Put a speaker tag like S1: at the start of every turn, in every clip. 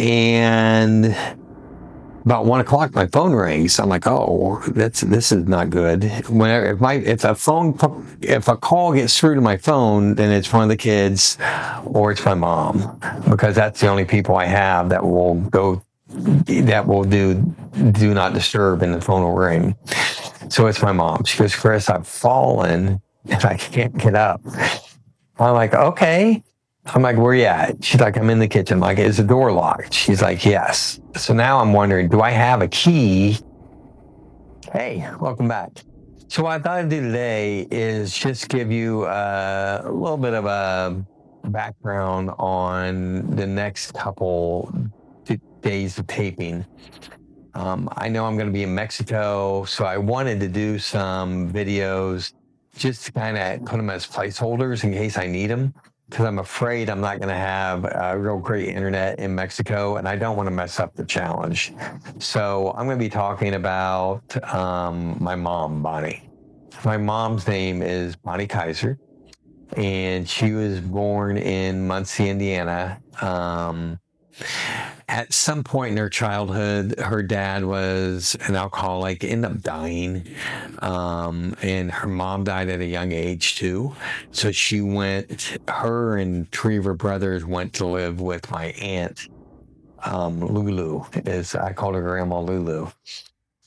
S1: And about 1 o'clock, my phone rings. I'm like, oh, this is not good. Whenever if a call gets through to my phone, then it's one of the kids or it's my mom, because that's the only people I have that will do not disturb and the phone will ring. So it's my mom. She goes, Chris, I've fallen and I can't get up. I'm like, okay. I'm like, where you at? She's like, I'm in the kitchen. I'm like, is the door locked? She's like, yes. So now I'm wondering, do I have a key? Hey, welcome back. So what I thought I'd do today is just give you a little bit of a background on the next couple days of taping. I know I'm going to be in Mexico, so I wanted to do some videos just to kind of put them as placeholders in case I need them, because I'm afraid I'm not going to have real great internet in Mexico, and I don't want to mess up the challenge. So I'm going to be talking about my mom, Bonnie. My mom's name is Bonnie Kaiser, and she was born in Muncie, Indiana. At some point in her childhood, her dad was an alcoholic, ended up dying, and her mom died at a young age too. So her and three of her brothers went to live with my aunt, Lulu, as I called her Grandma Lulu.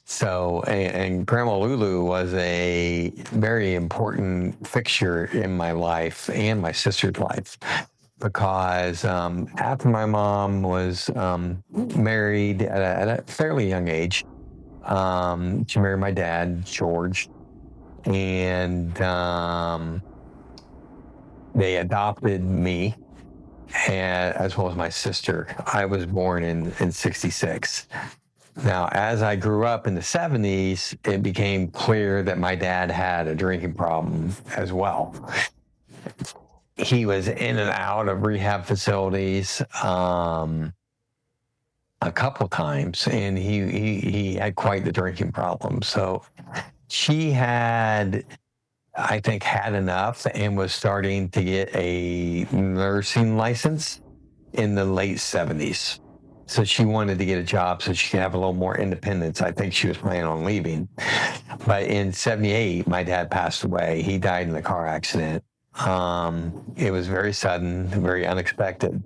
S1: So, and Grandma Lulu was a very important fixture in my life and my sister's life, because after my mom was married at a fairly young age, she married my dad, George, and they adopted me as well as my sister. I was born in 66. Now, as I grew up in the 70s, it became clear that my dad had a drinking problem as well. He was in and out of rehab facilities a couple times, and he had quite the drinking problem. So she had, I think, had enough and was starting to get a nursing license in the late 70s. So she wanted to get a job so she could have a little more independence. I think she was planning on leaving. But in 78, my dad passed away. He died in a car accident. It was very sudden, very unexpected.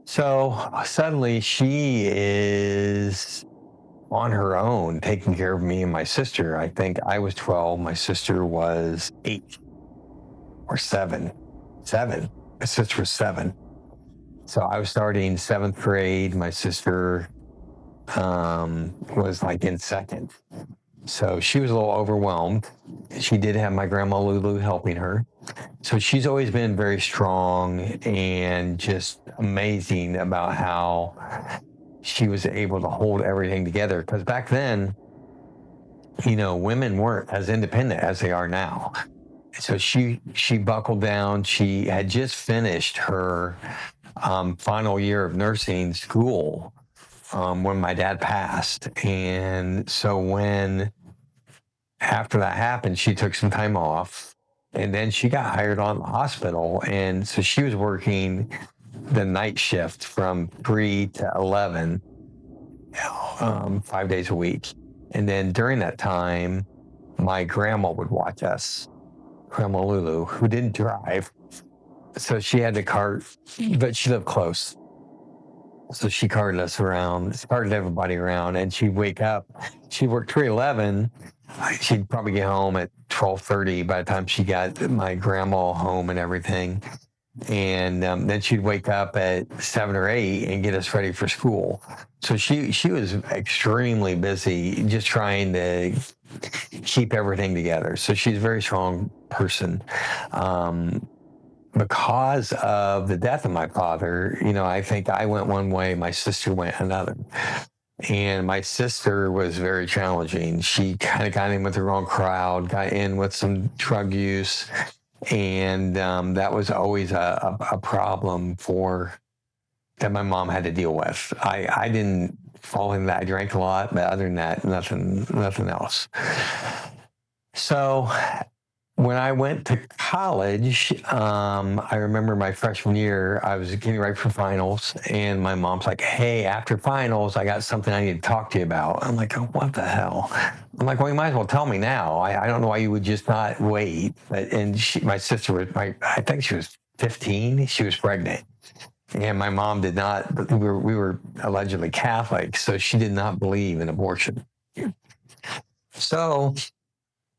S1: So suddenly she is on her own, taking care of me and my sister. I think I was 12. My sister was 8 or 7. 7. My sister was 7. So I was starting 7th grade. My sister was like in 2nd. So she was a little overwhelmed. She did have my grandma Lulu helping her. So she's always been very strong and just amazing about how she was able to hold everything together. Because back then, women weren't as independent as they are now. So she buckled down. She had just finished her final year of nursing school when my dad passed. And so after that happened, she took some time off, and then she got hired on the hospital. And so she was working the night shift from 3 to 11, 5 days a week. And then during that time, my grandma would watch us, Grandma Lulu, who didn't drive. So she had to cart, but she lived close. So she carted us around, carted everybody around, and she'd wake up. She worked 311. She'd probably get home at 12:30 by the time she got my grandma home and everything. And then she'd wake up at 7 or 8 and get us ready for school. So she was extremely busy just trying to keep everything together. So she's a very strong person. Because of the death of my father, I think I went one way, my sister went another. And my sister was very challenging. She kind of got in with the wrong crowd, got in with some drug use, and that was always a problem that my mom had to deal with. I didn't fall into that. I drank a lot, but other than that, nothing else. So when I went to college, I remember my freshman year, I was getting ready for finals, and my mom's like, "Hey, after finals, I got something I need to talk to you about." I'm like, "Oh, what the hell?" I'm like, "Well, you might as well tell me now. I don't know why you would just not wait." But and my sister was I think she was 15. She was pregnant, and my mom did not. We were allegedly Catholic, so she did not believe in abortion. So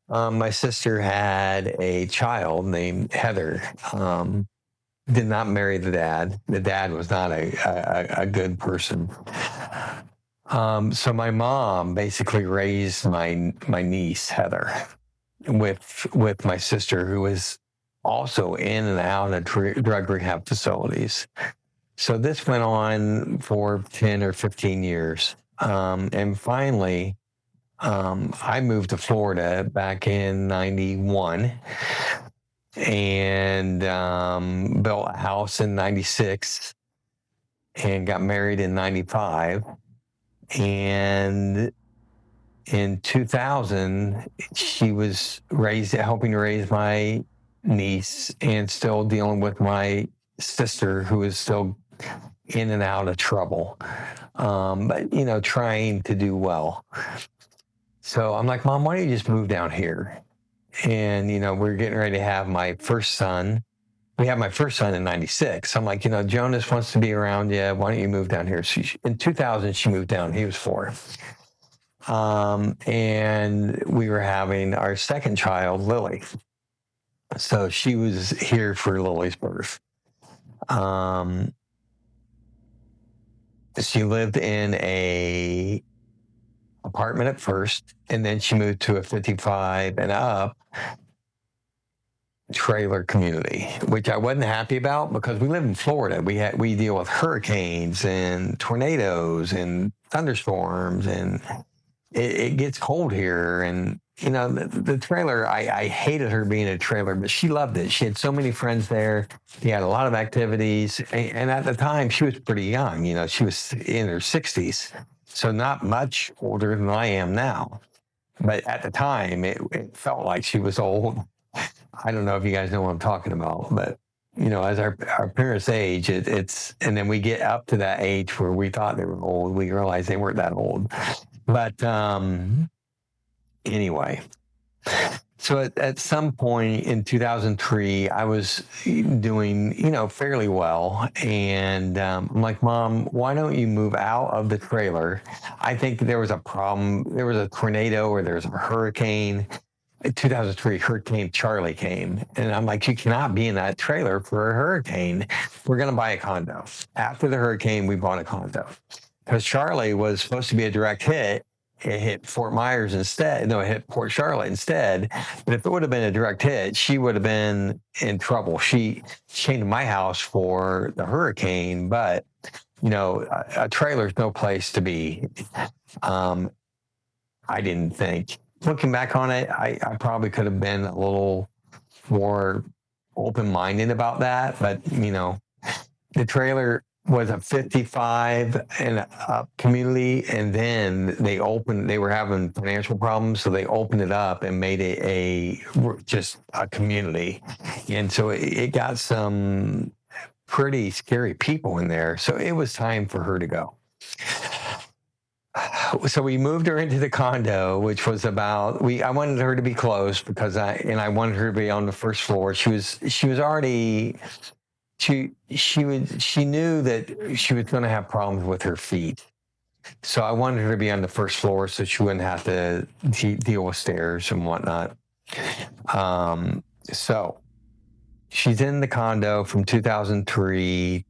S1: my sister had a child named Heather. Did not marry the dad. The dad was not a good person. So my mom basically raised my niece Heather with my sister, who was also in and out of drug rehab facilities. So this went on for 10 or 15 years. And finally, I moved to Florida back in 91 and built a house in 96 and got married in 95. And in 2000, she was helping to raise my niece and still dealing with my sister, who is still in and out of trouble, but trying to do well. So I'm like, "Mom, why don't you just move down here?" And we're getting ready to have my first son. We had my first son in 96. I'm like, Jonas wants to be around you. Why don't you move down here? So in 2000, she moved down. He was 4. And we were having our second child, Lily. So she was here for Lily's birth. She lived in a apartment at first, and then she moved to a 55 and up trailer community, which I wasn't happy about because we live in Florida. We deal with hurricanes and tornadoes and thunderstorms, and it gets cold here. And the trailer, I hated her being in a trailer, but she loved it. She had so many friends there. She had a lot of activities, and at the time she was pretty young. She was in her 60s, so not much older than I am now. But at the time, it felt like she was old. I don't know if you guys know what I'm talking about, but as our parents age, it's and then we get up to that age where we thought they were old, we realize they weren't that old. But anyway, so at some point in 2003, I was doing fairly well, and I'm like, "Mom, why don't you move out of the trailer?" I think there was a problem. There was a tornado or there was a hurricane. In 2003, Hurricane Charlie came, and I'm like, "You cannot be in that trailer for a hurricane. We're going to buy a condo." After the hurricane, we bought a condo because Charlie was supposed to be a direct hit. It hit Fort Myers instead. No, it hit Port Charlotte instead. But if it would have been a direct hit, she would have been in trouble. She came to my house for the hurricane, but a trailer's no place to be. I didn't think. Looking back on it, I probably could have been a little more open-minded about that. But, the trailer was a 55 and up community. And then they were having financial problems. So they opened it up and made it just a community. And so it got some pretty scary people in there. So it was time for her to go. So we moved her into the condo, which was I wanted her to be close because I wanted her to be on the first floor. She was already, she knew that she was going to have problems with her feet. So I wanted her to be on the first floor so she wouldn't have to deal with stairs and whatnot. So she's in the condo from 2003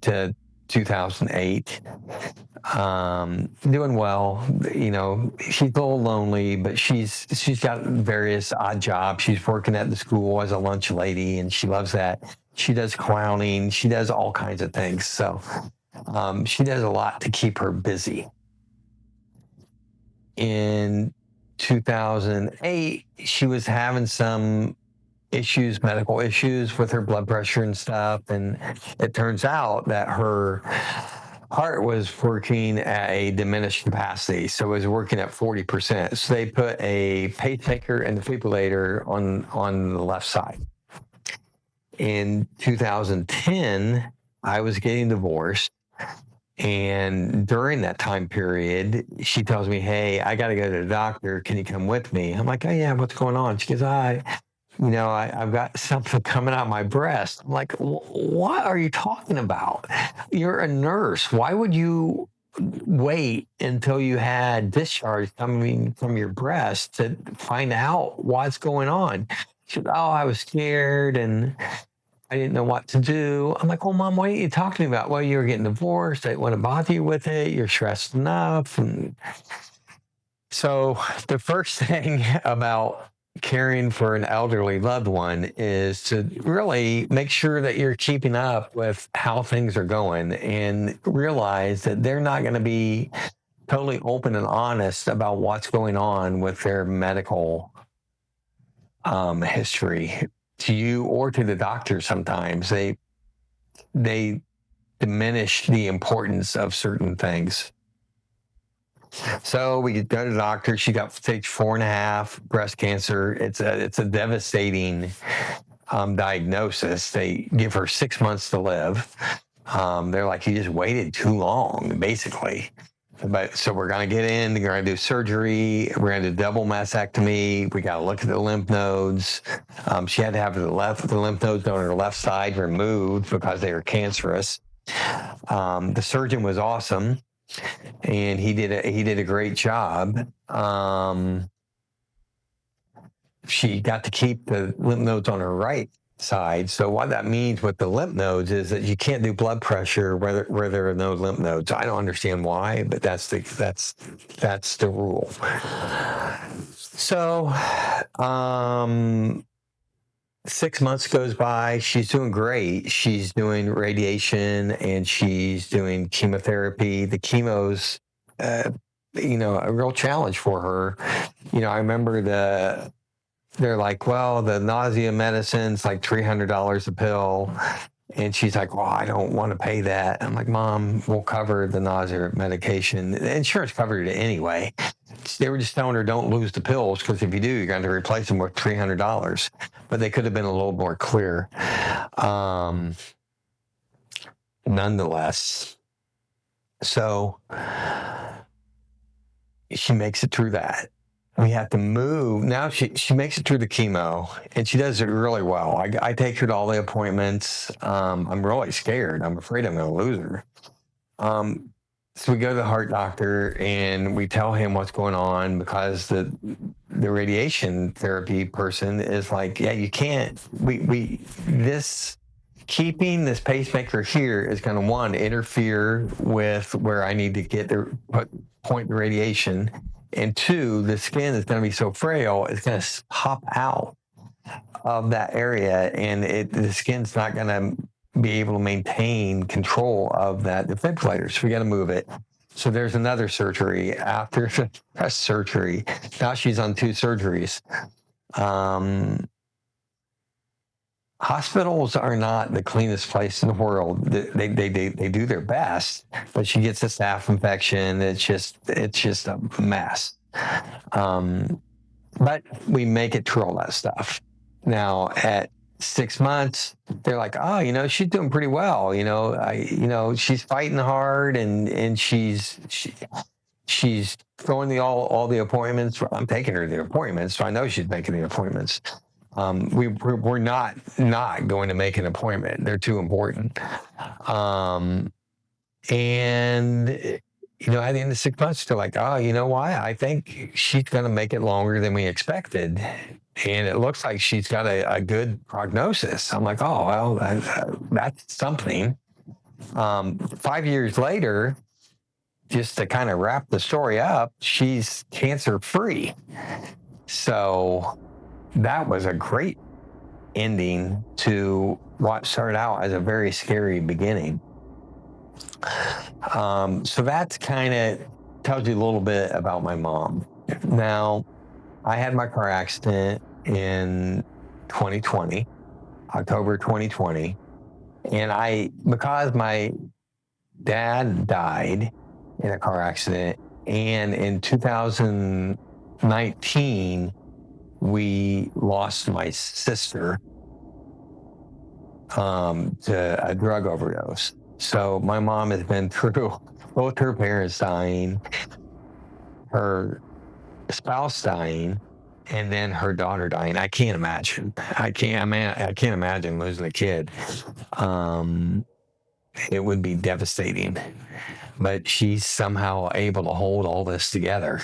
S1: to 2008. Doing well. She's a little lonely, but she's got various odd jobs. She's working at the school as a lunch lady, and she loves that. She does clowning. She does all kinds of things. So she does a lot to keep her busy. In 2008, she was having some medical issues with her blood pressure and stuff. And it turns out that her heart was working at a diminished capacity, so it was working at 40%. So they put a pacemaker and defibrillator on the left side. In 2010, I was getting divorced. And during that time period, she tells me, "Hey, I got to go to the doctor. Can you come with me?" I'm like, "Oh, yeah, what's going on?" She goes, I've got something coming out of my breast. I'm like, "What are you talking about? You're a nurse. Why would you wait until you had discharge coming from your breast to find out what's going on?" She said, "Oh, I was scared and I didn't know what to do." I'm like, "Well, Mom, what are you talking about?" "Well, you're getting divorced. I didn't want to bother you with it. You're stressed enough." And so the first thing about caring for an elderly loved one is to really make sure that you're keeping up with how things are going and realize that they're not going to be totally open and honest about what's going on with their medical history to you or to the doctor. Sometimes they diminish the importance of certain things. So we go to the doctor. She got stage 4.5 breast cancer. It's a devastating diagnosis. They give her 6 months to live. They're like, "You just waited too long," basically. But so we're going to get in. We're going to do surgery. We're going to do double mastectomy. We got to look at the lymph nodes. She had to have the lymph nodes on her left side removed because they were cancerous. The surgeon was awesome, and he did a great job. She got to keep the lymph nodes on her right side. So what that means with the lymph nodes is that you can't do blood pressure where there are no lymph nodes. I don't understand why, but that's the rule. So 6 months goes by. She's doing great. She's doing radiation and she's doing chemotherapy. The chemo's, a real challenge for her. I remember they're like, "Well, the nausea medicine's like $300 a pill." And she's like, "Well, I don't want to pay that." I'm like, "Mom, we'll cover the nausea medication." The insurance covered it anyway. They were just telling her, "Don't lose the pills, because if you do, you're going to replace them with $300. But they could have been a little more clear. Nonetheless, so she makes it through that. We have to move. Now she makes it through the chemo, and she does it really well. I take her to all the appointments. I'm really scared. I'm afraid I'm going to lose her. So we go to the heart doctor, and we tell him what's going on, because the radiation therapy person is like, "Yeah, you can't. Keeping this pacemaker here is going to, one, interfere with where I need to point the radiation. And two, the skin is going to be so frail, it's going to pop out of that area, and the skin's not going to be able to maintain control of that defibrillator. So we got to move it." So there's another surgery after the breast surgery. Now she's on 2 surgeries. Hospitals are not the cleanest place in the world. They do their best, but she gets a staph infection. It's just a mess. But we make it through all that stuff. Now at 6 months, they're like, "Oh, she's doing pretty well. She's fighting hard, and she's going to all the appointments. I'm taking her to the appointments, so I know she's making the appointments. We're not going to make an appointment. They're too important." And at the end of 6 months, they're like, "Oh, you know why? I think she's going to make it longer than we expected, and it looks like she's got a good prognosis." I'm like, "Oh, well, that's something." 5 years later, just to kind of wrap the story up, she's cancer free. So that was a great ending to what started out as a very scary beginning. So that's kind of tells you a little bit about my mom. Now, I had my car accident in 2020, October 2020, and because my dad died in a car accident. And in 2019, we lost my sister to a drug overdose. So my mom has been through both her parents dying, her spouse dying, and then her daughter dying. I can't imagine. I can't imagine losing a kid. It would be devastating. But she's somehow able to hold all this together.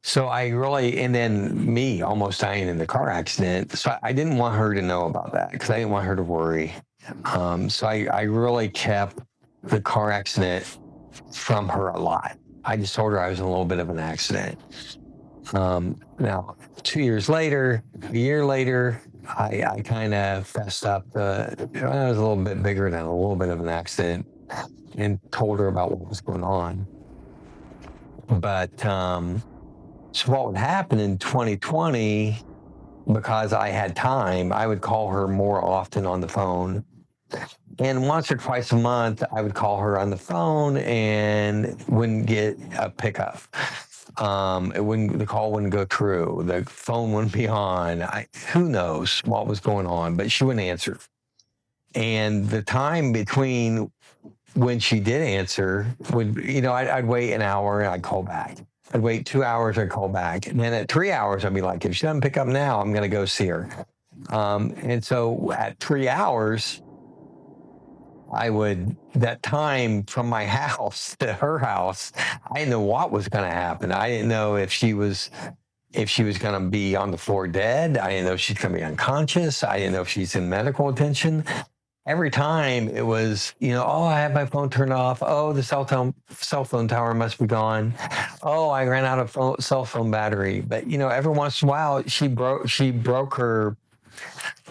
S1: So and then me almost dying in the car accident. So I didn't want her to know about that because I didn't want her to worry. So I really kept the car accident from her a lot. I just told her I was in a little bit of an accident. Now, 2 years later, a year later, I kind of fessed up. I was a little bit bigger than a little bit of an accident and told her about what was going on. But so what would happen in 2020, because I had time, I would call her more often on the phone. And once or twice a month, I would call her on the phone and wouldn't get a pickup. The call wouldn't go through. The phone wouldn't be on. Who knows what was going on, but she wouldn't answer. And the time between when she did answer I'd wait an hour and I'd call back. I'd wait 2 hours, I'd call back. And then at 3 hours, I'd be like, if she doesn't pick up now, I'm going to go see her. And so at 3 hours, that time from my house to her house, I didn't know what was going to happen. I didn't know if she was going to be on the floor dead. I didn't know if she's going to be unconscious. I didn't know if she's in medical attention. Every time it was, I had my phone turned off. Oh, the cell phone tower must be gone. Oh, I ran out of cell phone battery. But every once in a while, she broke her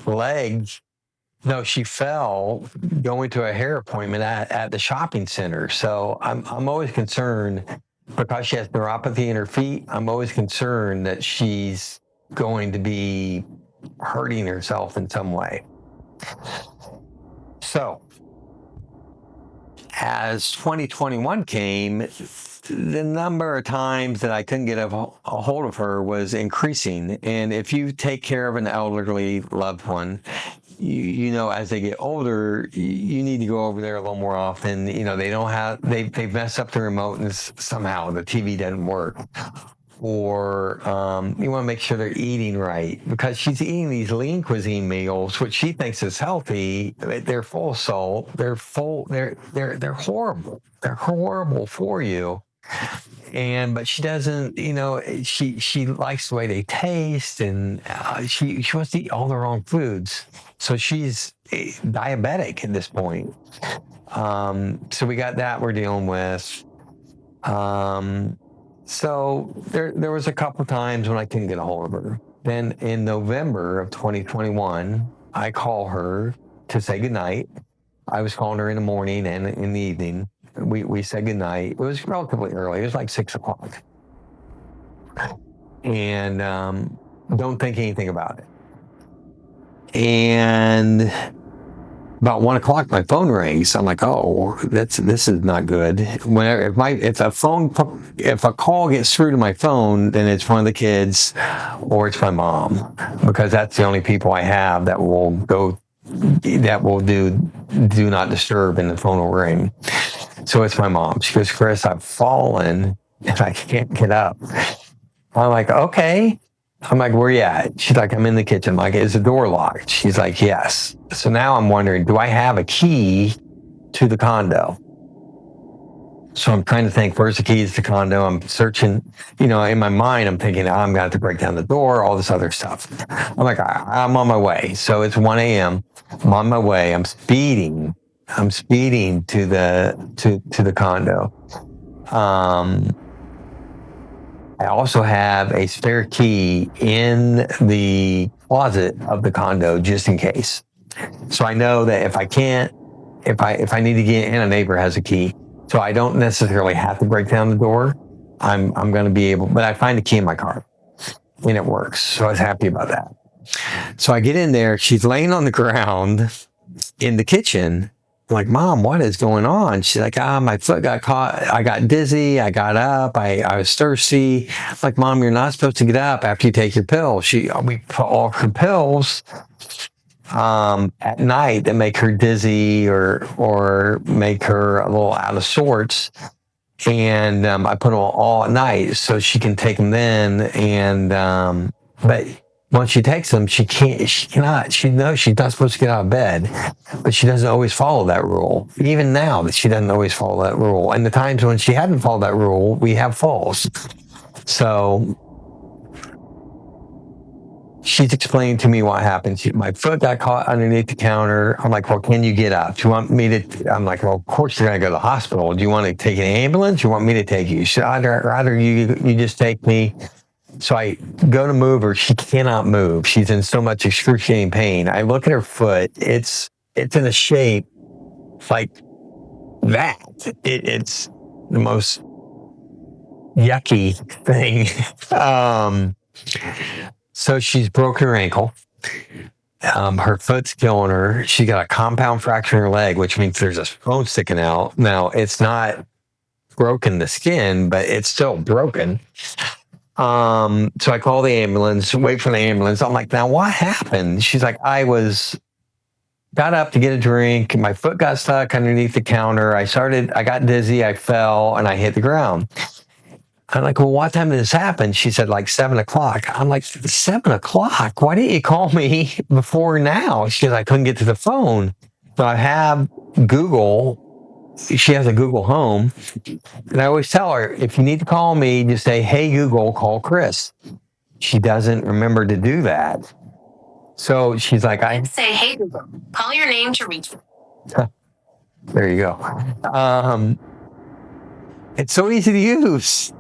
S1: leg. No, she fell going to a hair appointment at the shopping center. So I'm always concerned because she has neuropathy in her feet. I'm always concerned that she's going to be hurting herself in some way. So, as 2021 came, the number of times that I couldn't get a hold of her was increasing. And if you take care of an elderly loved one, as they get older, you need to go over there a little more often. They've messed up the remote and somehow the TV doesn't work. Or you want to make sure they're eating right because she's eating these lean cuisine meals, which she thinks is healthy. They're full of salt. They're horrible. They're horrible for you. But she doesn't. She likes the way they taste, and she wants to eat all the wrong foods. So she's diabetic at this point. So we got that we're dealing with. So there was a couple times when I couldn't get a hold of her. Then in November of 2021, I call her to say goodnight. I was calling her in the morning and in the evening. We said goodnight. It was relatively early. It was like 6 o'clock. And don't think anything about it. And about 1 o'clock, my phone rings. I'm like, oh, this is not good. If a call gets through to my phone, then it's one of the kids or it's my mom, because that's the only people I have that will do not disturb and the phone will ring. So it's my mom. She goes, Chris, I've fallen and I can't get up. I'm like, okay. I'm like, where you at? She's like, I'm in the kitchen. I'm like, is the door locked? She's like, yes. So now I'm wondering, do I have a key to the condo? So I'm trying to think, where's the keys to the condo? I'm searching, in my mind, I'm thinking, I'm going to have to break down the door, all this other stuff. I'm like, I'm on my way. So it's 1 a.m. I'm on my way. I'm speeding to the condo. I also have a spare key in the closet of the condo just in case. So I know that if I need to get in, a neighbor has a key. So I don't necessarily have to break down the door. I'm going to be able, but I find a key in my car and it works. So I was happy about that. So I get in there. She's laying on the ground in the kitchen I'm like, Mom, what is going on? She's like, my foot got caught. I got dizzy. I got up. I was thirsty. I'm like, Mom, you're not supposed to get up after you take your pill. We put all her pills at night that make her dizzy or make her a little out of sorts. And I put them all at night so she can take them then. And but once she takes them, she knows she's not supposed to get out of bed, but she doesn't always follow that rule. Even now that she doesn't always follow that rule. And the times when she hadn't followed that rule, we have falls. So she's explaining to me what happened. My foot got caught underneath the counter. I'm like, well, can you get up? Do you want me to? I'm like, well, of course you're going to go to the hospital. Do you want to take an ambulance? Do you want me to take you? She said, I'd rather you just take me. So I go to move her. She cannot move. She's in so much excruciating pain. I look at her foot. It's in a shape like that. It's the most yucky thing. So she's broken her ankle. Her foot's killing her. She got a compound fracture in her leg, which means there's a bone sticking out. Now, it's not broken the skin, but it's still broken. So I call the ambulance, wait for the ambulance. I'm like, now what happened? She's like, got up to get a drink. My foot got stuck underneath the counter. I got dizzy. I fell and I hit the ground. I'm like, well, what time did this happen? She said, like 7:00. I'm like, 7:00? Why didn't you call me before now? She goes, I couldn't get to the phone. So I have Google. She has a Google Home. And I always tell her, if you need to call me, just say, hey, Google, call Chris. She doesn't remember to do that. So she's like, I say, hey, Google, call your name to reach. There you go. It's so easy to use.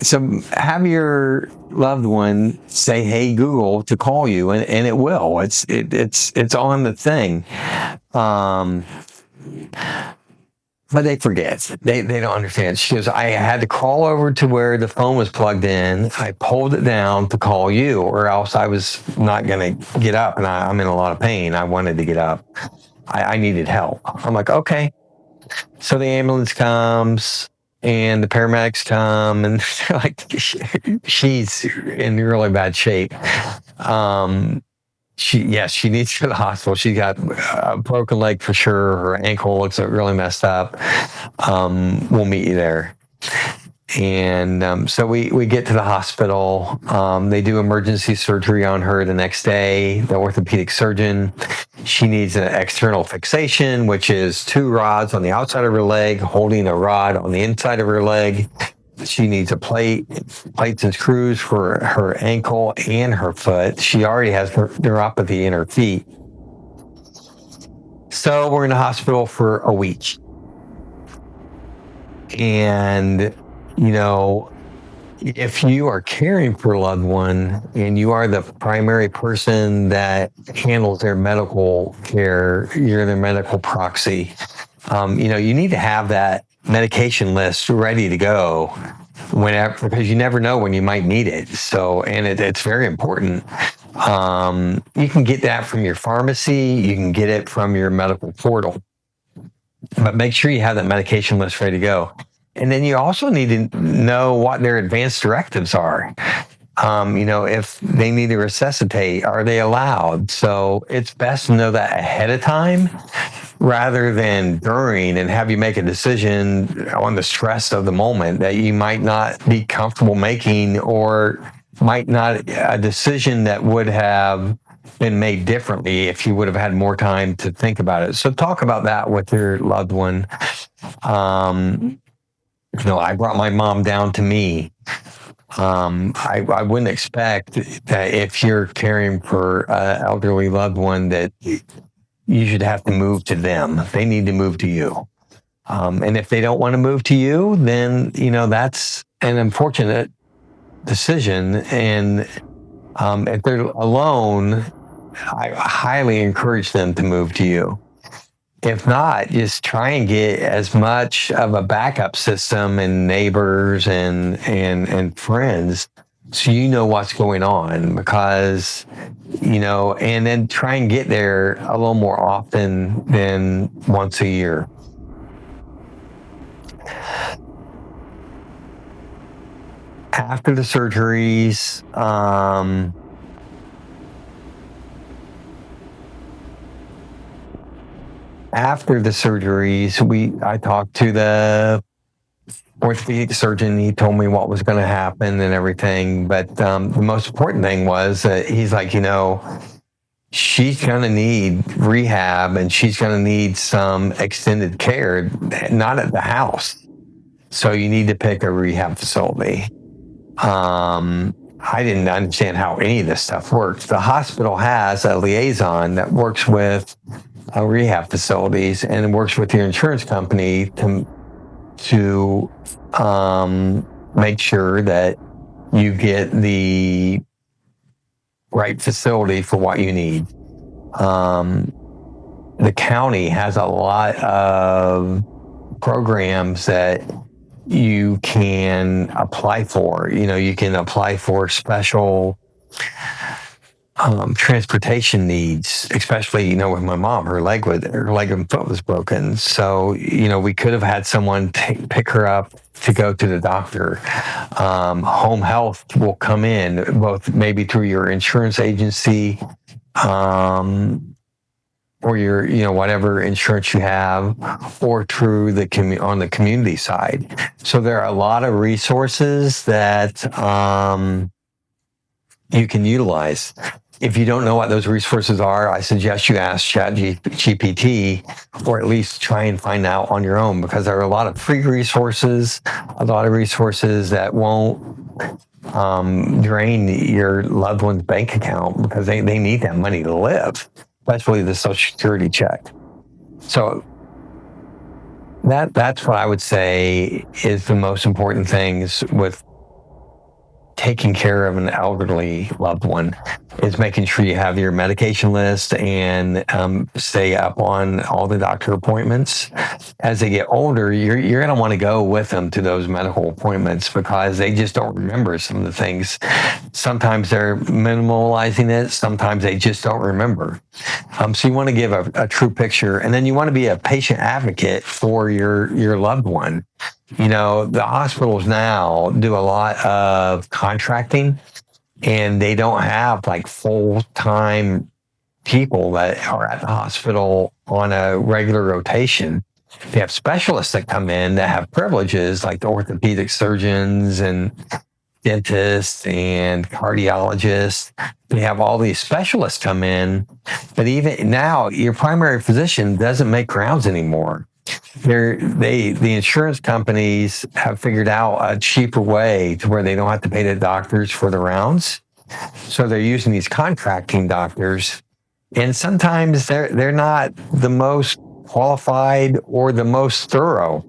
S1: So have your loved one say, hey, Google, to call you, and it will. It's on the thing. But they forget. They don't understand. She goes, I had to crawl over to where the phone was plugged in. I pulled it down to call you, or else I was not going to get up, and I'm in a lot of pain. I wanted to get up. I needed help. I'm like, okay. So the ambulance comes, and the paramedics come, and they're like, she's in really bad shape. She needs to go to the hospital. She got a broken leg for sure. Her ankle looks really messed up. We'll meet you there. And so we get to the hospital. They do emergency surgery on her the next day. The orthopedic surgeon, she needs an external fixation, which is 2 rods on the outside of her leg, holding a rod on the inside of her leg. She needs a plates and screws for her ankle and her foot. She already has neuropathy in her feet. So we're in the hospital for a week. And, if you are caring for a loved one and you are the primary person that handles their medical care, you're their medical proxy, you need to have that medication list ready to go because you never know when you might need it. So, and it's very important. You can get that from your pharmacy. You can get it from your medical portal, but make sure you have that medication list ready to go. And then you also need to know what their advanced directives are. If they need to resuscitate, are they allowed? So it's best to know that ahead of time rather than during and have you make a decision on the stress of the moment that you might not be comfortable making, or might not a decision that would have been made differently if you would have had more time to think about it. So talk about that with your loved one. I brought my mom down to me. I wouldn't expect that if you're caring for an elderly loved one that you should have to move to them. They need to move to you. And if they don't want to move to you, then, that's an unfortunate decision. And if they're alone, I highly encourage them to move to you. If not, just try and get as much of a backup system and neighbors and friends so you know what's going on, because and then try and get there a little more often than once a year. After the surgeries, I talked to the orthopedic surgeon. He told me what was going to happen and everything. But the most important thing was that he's like, she's going to need rehab, and she's going to need some extended care, not at the house. So you need to pick a rehab facility. I didn't understand how any of this stuff works. The hospital has a liaison that works with rehab facilities and works with your insurance company to make sure that you get the right facility for what you need. The county has a lot of programs that you can apply for. You can apply for special transportation needs, especially, with my mom, her leg and foot was broken. So, we could have had someone pick her up to go to the doctor. Home health will come in, both maybe through your insurance agency, or your, whatever insurance you have, or through on the community side. So there are a lot of resources that you can utilize. If you don't know what those resources are, I suggest you ask ChatGPT, or at least try and find out on your own, because there are a lot of free resources, a lot of resources that won't drain your loved one's bank account, because they need that money to live, especially the Social Security check. So that's what I would say is the most important things with taking care of an elderly loved one, is making sure you have your medication list and stay up on all the doctor appointments. As they get older, you're going to want to go with them to those medical appointments, because they just don't remember some of the things. Sometimes they're minimalizing it. Sometimes they just don't remember. So you want to give a true picture, and then you want to be a patient advocate for your loved one. The hospitals now do a lot of contracting, and they don't have like full-time people that are at the hospital on a regular rotation. They have specialists that come in that have privileges, like the orthopedic surgeons and dentists and cardiologists. They have all these specialists come in, but even now, your primary physician doesn't make rounds anymore. The insurance companies have figured out a cheaper way to where they don't have to pay the doctors for the rounds. So they're using these contracting doctors, and sometimes they're not the most qualified or the most thorough.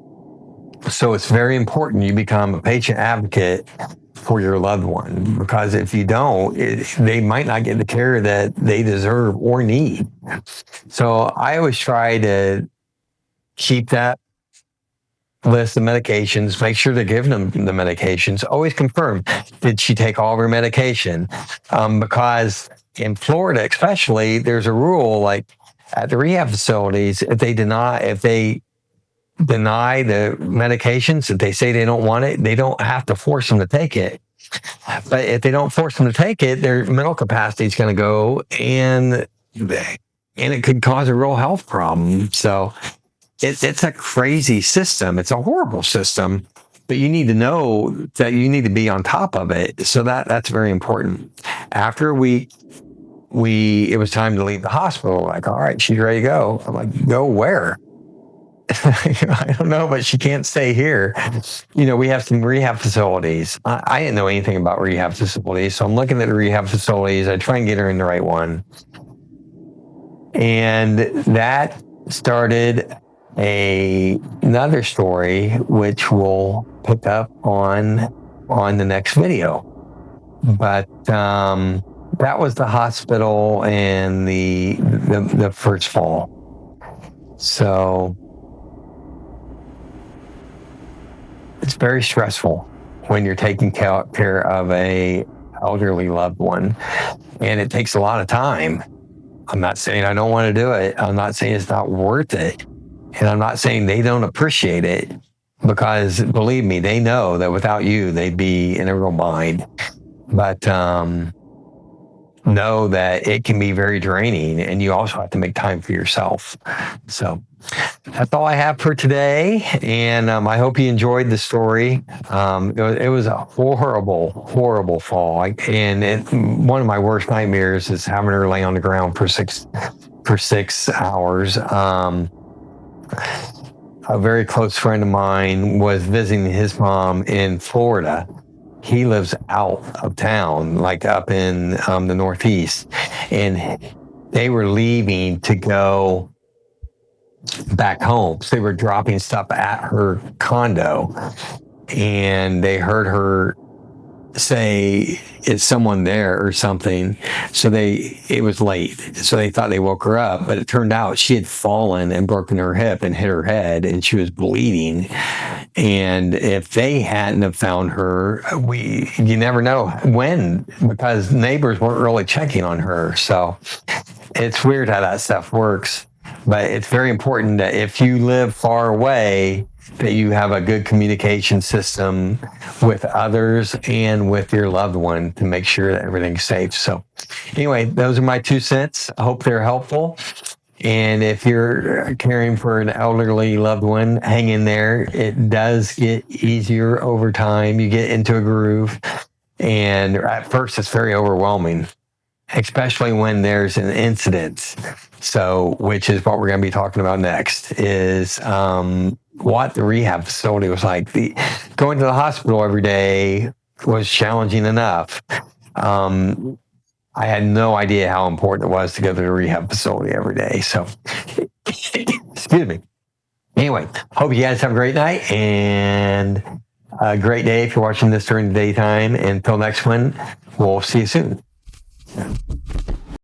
S1: So it's very important you become a patient advocate for your loved one, because if you don't, they might not get the care that they deserve or need. So I always try to keep that list of medications, make sure they're giving them the medications, always confirm, did she take all of her medication? Because in Florida especially, there's a rule, like at the rehab facilities, if they deny the medications, if they say they don't want it, they don't have to force them to take it. But if they don't force them to take it, their mental capacity is going to go, and it could cause a real health problem. So it's a crazy system. It's a horrible system, but you need to know that you need to be on top of it. So that's very important. After a week, it was time to leave the hospital. Like, all right, she's ready to go. I'm like, go where? I don't know, but she can't stay here. We have some rehab facilities. I didn't know anything about rehab facilities, so I'm looking at the rehab facilities. I try and get her in the right one. And that started another story, which we'll pick up on the next video. But that was the hospital and the first fall. So it's very stressful when you're taking care of a elderly loved one. And it takes a lot of time. I'm not saying I don't want to do it. I'm not saying it's not worth it. And I'm not saying they don't appreciate it, because believe me, they know that without you, they'd be in a real bind. But know that it can be very draining, and you also have to make time for yourself. So that's all I have for today. And I hope you enjoyed the story. It was a horrible, horrible fall. One of my worst nightmares is having her lay on the ground for 6 hours. A very close friend of mine was visiting his mom in Florida. He lives out of town, like up in the Northeast. And they were leaving to go back home. So they were dropping stuff at her condo. And they heard her say, "Is someone there?" or something. So it was late. So they thought they woke her up, but it turned out she had fallen and broken her hip and hit her head, and she was bleeding. And if they hadn't have found her, you never know when, because neighbors weren't really checking on her. So it's weird how that stuff works. But it's very important that if you live far away, that you have a good communication system with others and with your loved one to make sure that everything's safe. So anyway, those are my 2 cents. I hope they're helpful. And if you're caring for an elderly loved one, hang in there. It does get easier over time. You get into a groove. And at first, it's very overwhelming, especially when there's an incident. So, which is what we're going to be talking about next, is what the rehab facility was like. Going to the hospital every day was challenging enough. I had no idea how important it was to go to the rehab facility every day. So, excuse me. Anyway, hope you guys have a great night and a great day if you're watching this during the daytime. Until next one, we'll see you soon.